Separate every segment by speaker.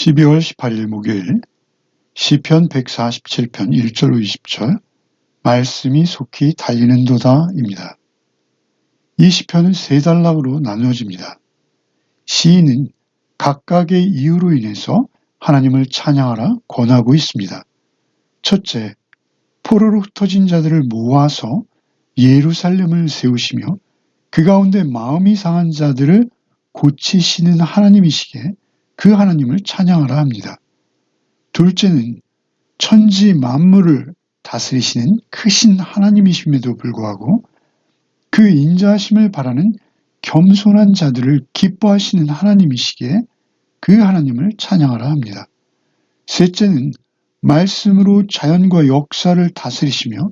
Speaker 1: 12월 18일 목요일 시편 147편 1절로 20절 말씀이 속히 달리는도다입니다. 이 시편은 세 단락으로 나누어집니다. 시인은 각각의 이유로 인해서 하나님을 찬양하라 권하고 있습니다. 첫째, 포로로 흩어진 자들을 모아서 예루살렘을 세우시며 그 가운데 마음이 상한 자들을 고치시는 하나님이시기에 그 하나님을 찬양하라 합니다. 둘째는 천지 만물을 다스리시는 크신 하나님이심에도 불구하고 그 인자하심을 바라는 겸손한 자들을 기뻐하시는 하나님이시기에 그 하나님을 찬양하라 합니다. 셋째는 말씀으로 자연과 역사를 다스리시며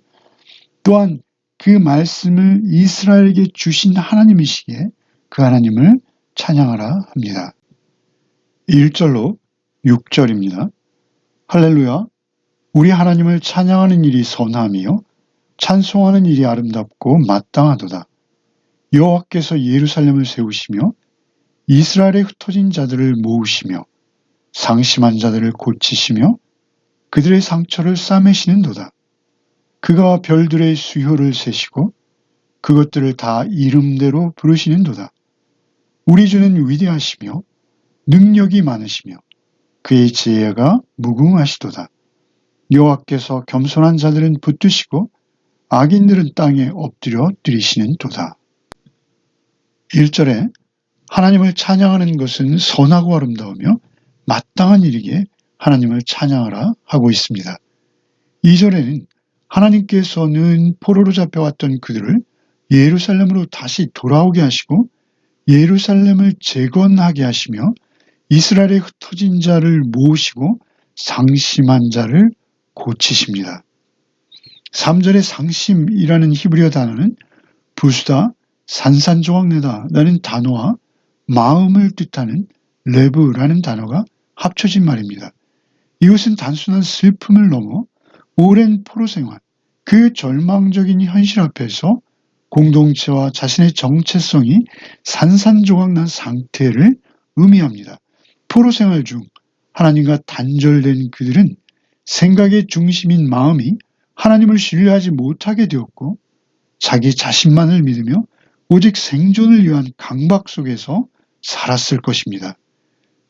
Speaker 1: 또한 그 말씀을 이스라엘에게 주신 하나님이시기에 그 하나님을 찬양하라 합니다. 1절로 6절입니다. 할렐루야! 우리 하나님을 찬양하는 일이 선함이요 찬송하는 일이 아름답고 마땅하도다. 여호와께서 예루살렘을 세우시며 이스라엘에 흩어진 자들을 모으시며 상심한 자들을 고치시며 그들의 상처를 싸매시는도다. 그가 별들의 수효를 세시고 그것들을 다 이름대로 부르시는도다. 우리 주는 위대하시며 능력이 많으시며 그의 지혜가 무궁하시도다. 여호와께서 겸손한 자들은 붙드시고 악인들은 땅에 엎드려 드리시는 도다. 1절에 하나님을 찬양하는 것은 선하고 아름다우며 마땅한 일이기에 하나님을 찬양하라 하고 있습니다. 2절에는 하나님께서는 포로로 잡혀왔던 그들을 예루살렘으로 다시 돌아오게 하시고 예루살렘을 재건하게 하시며 이스라엘에 흩어진 자를 모으시고 상심한 자를 고치십니다. 3절의 상심이라는 히브리어 단어는 부수다, 산산조각내다 라는 단어와 마음을 뜻하는 레브라는 단어가 합쳐진 말입니다. 이것은 단순한 슬픔을 넘어 오랜 포로 생활, 그 절망적인 현실 앞에서 공동체와 자신의 정체성이 산산조각난 상태를 의미합니다. 포로 생활 중 하나님과 단절된 그들은 생각의 중심인 마음이 하나님을 신뢰하지 못하게 되었고 자기 자신만을 믿으며 오직 생존을 위한 강박 속에서 살았을 것입니다.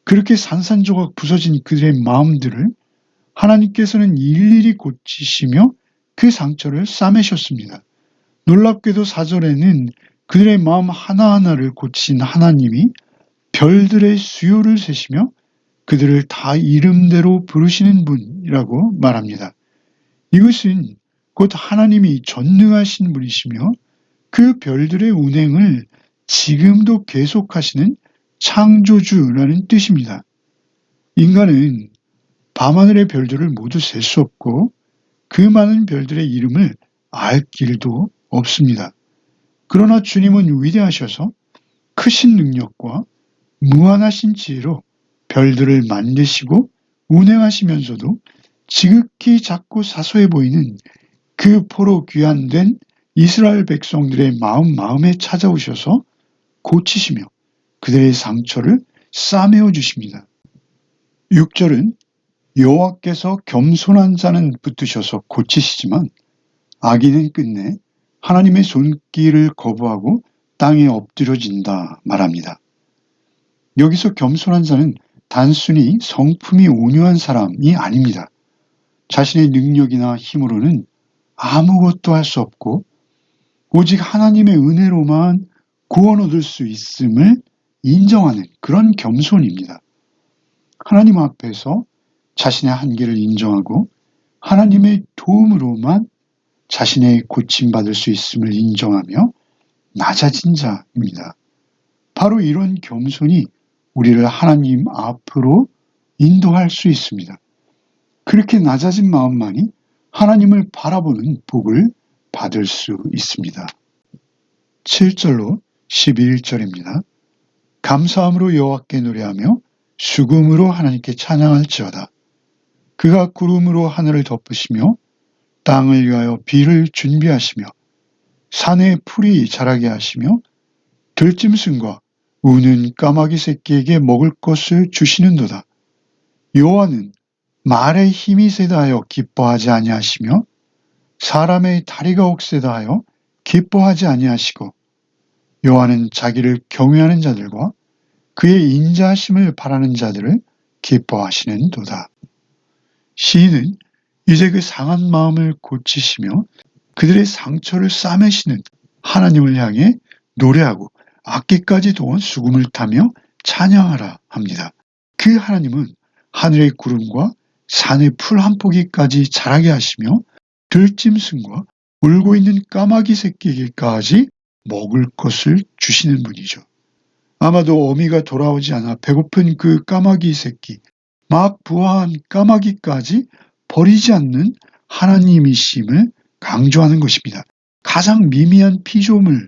Speaker 1: 그렇게 산산조각 부서진 그들의 마음들을 하나님께서는 일일이 고치시며 그 상처를 싸매셨습니다. 놀랍게도 4절에는 그들의 마음 하나하나를 고치신 하나님이 별들의 수요를 세시며 그들을 다 이름대로 부르시는 분이라고 말합니다. 이것은 곧 하나님이 전능하신 분이시며 그 별들의 운행을 지금도 계속하시는 창조주라는 뜻입니다. 인간은 밤하늘의 별들을 모두 셀 수 없고 그 많은 별들의 이름을 알 길도 없습니다. 그러나 주님은 위대하셔서 크신 능력과 무한하신 지혜로 별들을 만드시고 운행하시면서도 지극히 작고 사소해 보이는 그 포로 귀환된 이스라엘 백성들의 마음에 찾아오셔서 고치시며 그들의 상처를 싸매어 주십니다. 6절은 여호와께서 겸손한 자는 붙드셔서 고치시지만 악인은 끝내 하나님의 손길을 거부하고 땅에 엎드려진다 말합니다. 여기서 겸손한 자는 단순히 성품이 온유한 사람이 아닙니다. 자신의 능력이나 힘으로는 아무것도 할 수 없고 오직 하나님의 은혜로만 구원 얻을 수 있음을 인정하는 그런 겸손입니다. 하나님 앞에서 자신의 한계를 인정하고 하나님의 도움으로만 자신의 고침받을 수 있음을 인정하며 낮아진 자입니다. 바로 이런 겸손이 우리를 하나님 앞으로 인도할 수 있습니다. 그렇게 낮아진 마음만이 하나님을 바라보는 복을 받을 수 있습니다. 7절로 11절입니다. 감사함으로 여호와께 노래하며 수금으로 하나님께 찬양할지어다. 그가 구름으로 하늘을 덮으시며 땅을 위하여 비를 준비하시며 산에 풀이 자라게 하시며 들짐승과 우는 까마귀 새끼에게 먹을 것을 주시는도다. 여호와는 말의 힘이 세다 하여 기뻐하지 아니하시며 사람의 다리가 억세다 하여 기뻐하지 아니하시고 여호와는 자기를 경외하는 자들과 그의 인자하심을 바라는 자들을 기뻐하시는도다. 시인은 이제 그 상한 마음을 고치시며 그들의 상처를 싸매시는 하나님을 향해 노래하고 악기까지 도원 수금을 타며 찬양하라 합니다. 그 하나님은 하늘의 구름과 산의 풀 한 포기까지 자라게 하시며 들짐승과 울고 있는 까마귀 새끼에게까지 먹을 것을 주시는 분이죠. 아마도 어미가 돌아오지 않아 배고픈 그 까마귀 새끼, 막 부화한 까마귀까지 버리지 않는 하나님이심을 강조하는 것입니다. 가장 미미한 피조물,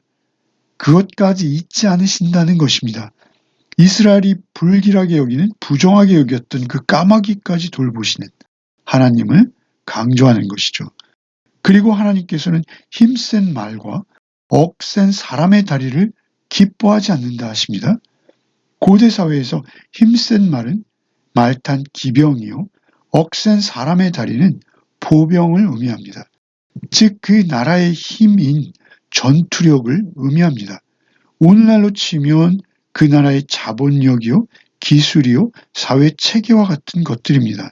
Speaker 1: 그것까지 잊지 않으신다는 것입니다. 이스라엘이 불길하게 여기는 부정하게 여겼던 그 까마귀까지 돌보시는 하나님을 강조하는 것이죠. 그리고 하나님께서는 힘센 말과 억센 사람의 다리를 기뻐하지 않는다 하십니다. 고대 사회에서 힘센 말은 말탄 기병이요, 억센 사람의 다리는 보병을 의미합니다. 즉 그 나라의 힘인 전투력을 의미합니다. 오늘날로 치면 그 나라의 자본력이요, 기술이요, 사회 체계와 같은 것들입니다.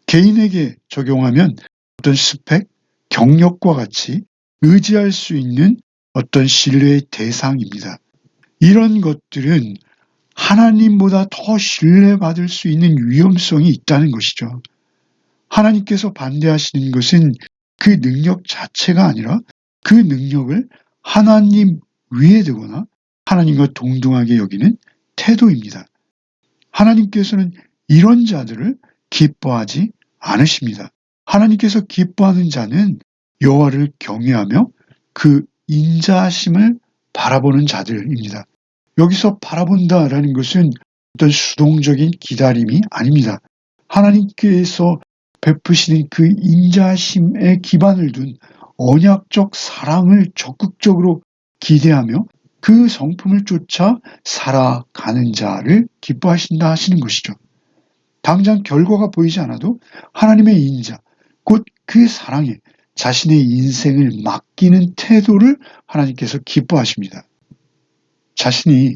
Speaker 1: 개인에게 적용하면 어떤 스펙, 경력과 같이 의지할 수 있는 어떤 신뢰의 대상입니다. 이런 것들은 하나님보다 더 신뢰받을 수 있는 위험성이 있다는 것이죠. 하나님께서 반대하시는 것은 그 능력 자체가 아니라 그 능력을 하나님 위에 두거나 하나님과 동등하게 여기는 태도입니다. 하나님께서는 이런 자들을 기뻐하지 않으십니다. 하나님께서 기뻐하는 자는 여호와를 경외하며 그 인자하심을 바라보는 자들입니다. 여기서 바라본다라는 것은 어떤 수동적인 기다림이 아닙니다. 하나님께서 베푸시는 그 인자하심에 기반을 둔 언약적 사랑을 적극적으로 기대하며 그 성품을 쫓아 살아가는 자를 기뻐하신다 하시는 것이죠. 당장 결과가 보이지 않아도 하나님의 인자, 곧 그 사랑에 자신의 인생을 맡기는 태도를 하나님께서 기뻐하십니다. 자신이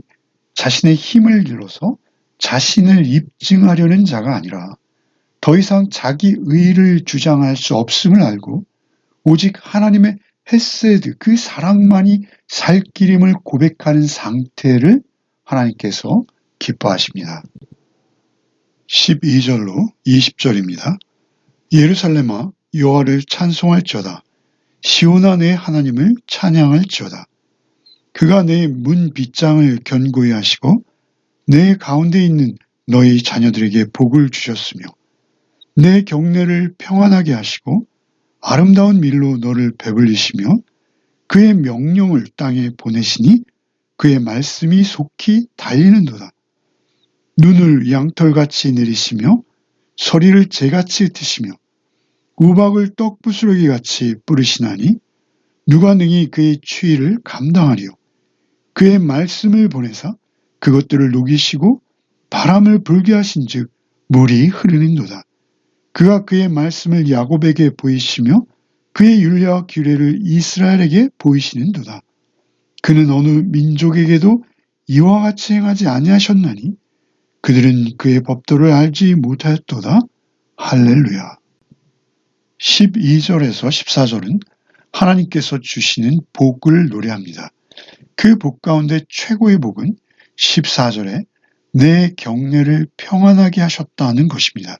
Speaker 1: 자신의 힘을 들어서 자신을 입증하려는 자가 아니라 더 이상 자기 의를 주장할 수 없음을 알고 오직 하나님의 헤세드, 그 사랑만이 살 길임을 고백하는 상태를 하나님께서 기뻐하십니다. 12절로 20절입니다. 예루살렘아 여호와를 찬송할지어다. 시온아 내 하나님을 찬양할지어다. 그가 내 문 빗장을 견고히 하시고 내 가운데 있는 너희 자녀들에게 복을 주셨으며 내 경내를 평안하게 하시고 아름다운 밀로 너를 배불리시며 그의 명령을 땅에 보내시니 그의 말씀이 속히 달리는도다. 눈을 양털같이 내리시며 서리를 재같이 흩으시며 우박을 떡부스러기같이 뿌리시나니 누가 능히 그의 추위를 감당하리요. 그의 말씀을 보내사 그것들을 녹이시고 바람을 불게 하신즉 물이 흐르는도다. 그가 그의 말씀을 야곱에게 보이시며 그의 율례와 규례를 이스라엘에게 보이시는도다. 그는 어느 민족에게도 이와 같이 행하지 아니하셨나니 그들은 그의 법도를 알지 못하였도다. 할렐루야. 12절에서 14절은 하나님께서 주시는 복을 노래합니다. 그 복 가운데 최고의 복은 14절에 내 경내를 평안하게 하셨다는 것입니다.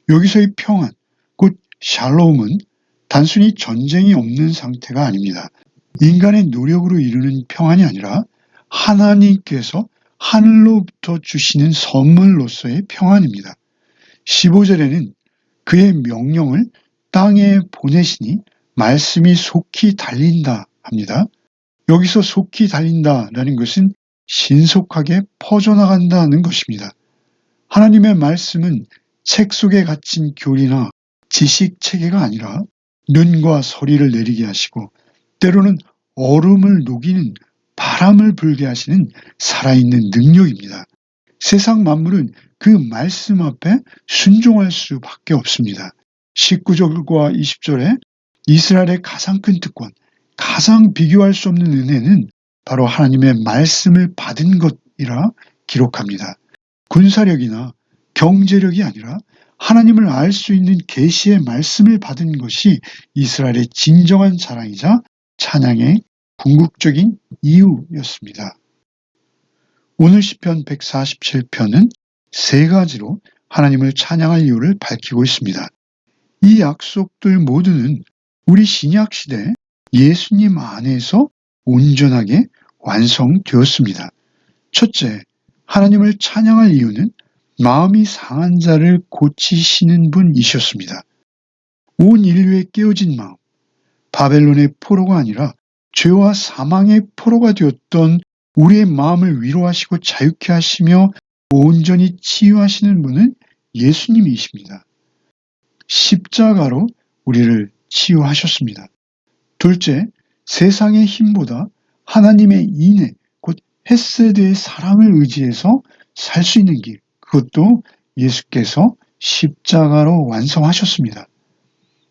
Speaker 1: 여기서의 평안, 곧 샬롬은 단순히 전쟁이 없는 상태가 아닙니다. 인간의 노력으로 이루는 평안이 아니라 하나님께서 하늘로부터 주시는 선물로서의 평안입니다. 15절에는 그의 명령을 땅에 보내시니 말씀이 속히 달린다 합니다. 여기서 속히 달린다라는 것은 신속하게 퍼져나간다는 것입니다. 하나님의 말씀은 책 속에 갇힌 교리나 지식 체계가 아니라 눈과 서리를 내리게 하시고 때로는 얼음을 녹이는 바람을 불게 하시는 살아있는 능력입니다. 세상 만물은 그 말씀 앞에 순종할 수밖에 없습니다. 19절과 20절에 이스라엘의 가장 큰 특권, 가장 비교할 수 없는 은혜는 바로 하나님의 말씀을 받은 것이라 기록합니다. 군사력이나 경제력이 아니라 하나님을 알 수 있는 계시의 말씀을 받은 것이 이스라엘의 진정한 자랑이자 찬양의 궁극적인 이유였습니다. 오늘 시편 147편은 세 가지로 하나님을 찬양할 이유를 밝히고 있습니다. 이 약속들 모두는 우리 신약 시대 예수님 안에서 온전하게 완성되었습니다. 첫째, 하나님을 찬양할 이유는 마음이 상한 자를 고치시는 분이셨습니다. 온 인류의 깨어진 마음, 바벨론의 포로가 아니라 죄와 사망의 포로가 되었던 우리의 마음을 위로하시고 자유케 하시며 온전히 치유하시는 분은 예수님이십니다. 십자가로 우리를 치유하셨습니다. 둘째, 세상의 힘보다 하나님의 인애, 곧 헤세드의 사랑을 의지해서 살 수 있는 길, 그것도 예수께서 십자가로 완성하셨습니다.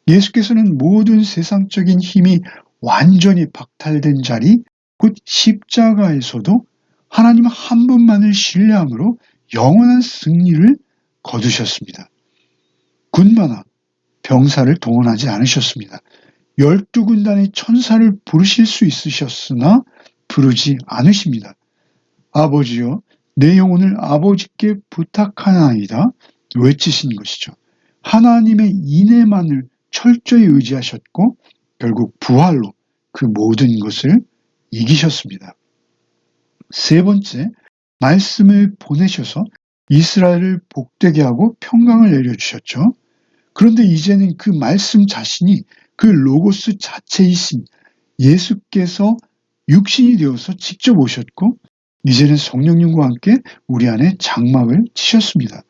Speaker 1: 예수께서는 모든 세상적인 힘이 완전히 박탈된 자리, 곧 십자가에서도 하나님 한 분만을 신뢰함으로 영원한 승리를 거두셨습니다. 군마나 병사를 동원하지 않으셨습니다. 12군단의 천사를 부르실 수 있으셨으나 부르지 않으십니다. 아버지여, 내 영혼을 아버지께 부탁하나이다 외치신 것이죠. 하나님의 인애만을 철저히 의지하셨고 결국 부활로 그 모든 것을 이기셨습니다. 세 번째, 말씀을 보내셔서 이스라엘을 복되게 하고 평강을 내려주셨죠. 그런데 이제는 그 말씀 자신이 그 로고스 자체이신 예수께서 육신이 되어서 직접 오셨고 이제는 성령님과 함께 우리 안에 장막을 치셨습니다.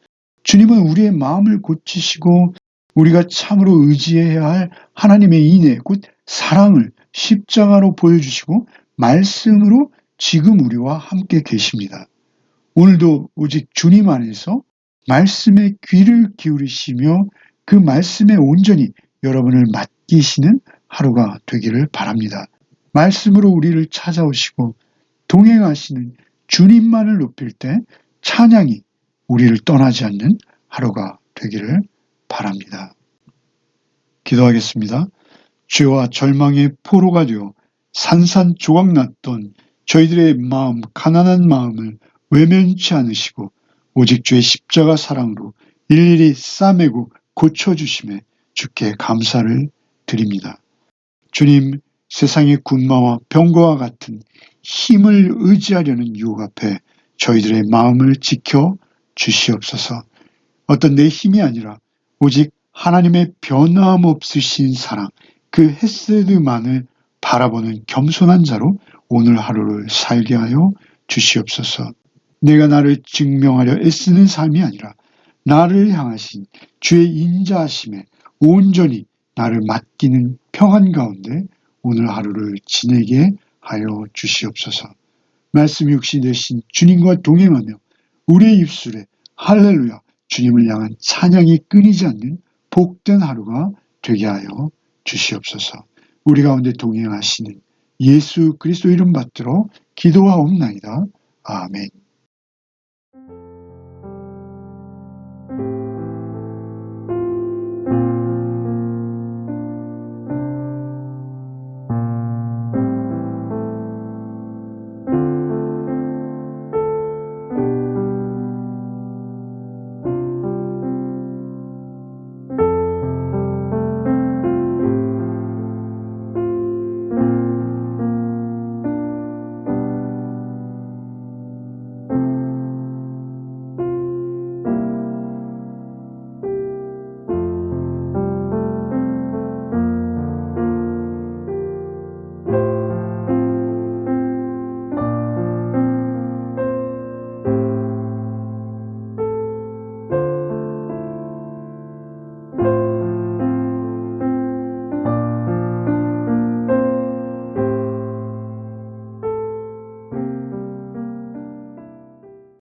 Speaker 1: 주님은 우리의 마음을 고치시고 우리가 참으로 의지해야 할 하나님의 인애, 곧 사랑을 십자가로 보여주시고 말씀으로 지금 우리와 함께 계십니다. 오늘도 오직 주님 안에서 말씀에 귀를 기울이시며 그 말씀에 온전히 여러분을 맡기시는 하루가 되기를 바랍니다. 말씀으로 우리를 찾아오시고 동행하시는 주님만을 높일 때 찬양이 우리를 떠나지 않는 하루가 되기를 바랍니다. 기도하겠습니다. 죄와 절망의 포로가 되어 산산조각났던 저희들의 마음, 가난한 마음을 외면치 않으시고 오직 주의 십자가 사랑으로 일일이 싸매고 고쳐주심에 주께 감사를 드립니다. 주님, 세상의 군마와 병거와 같은 힘을 의지하려는 유혹 앞에 저희들의 마음을 지켜 주시옵소서. 어떤 내 힘이 아니라 오직 하나님의 변함없으신 사랑, 그 헤세드만을 바라보는 겸손한 자로 오늘 하루를 살게 하여 주시옵소서. 내가 나를 증명하려 애쓰는 삶이 아니라 나를 향하신 주의 인자하심에 온전히 나를 맡기는 평안 가운데 오늘 하루를 지내게 하여 주시옵소서. 말씀 육신 되신 주님과 동행하며 우리의 입술에 할렐루야 주님을 향한 찬양이 끊이지 않는 복된 하루가 되게 하여 주시옵소서. 우리 가운데 동행하시는 예수 그리스도 이름 받들어 기도하옵나이다. 아멘.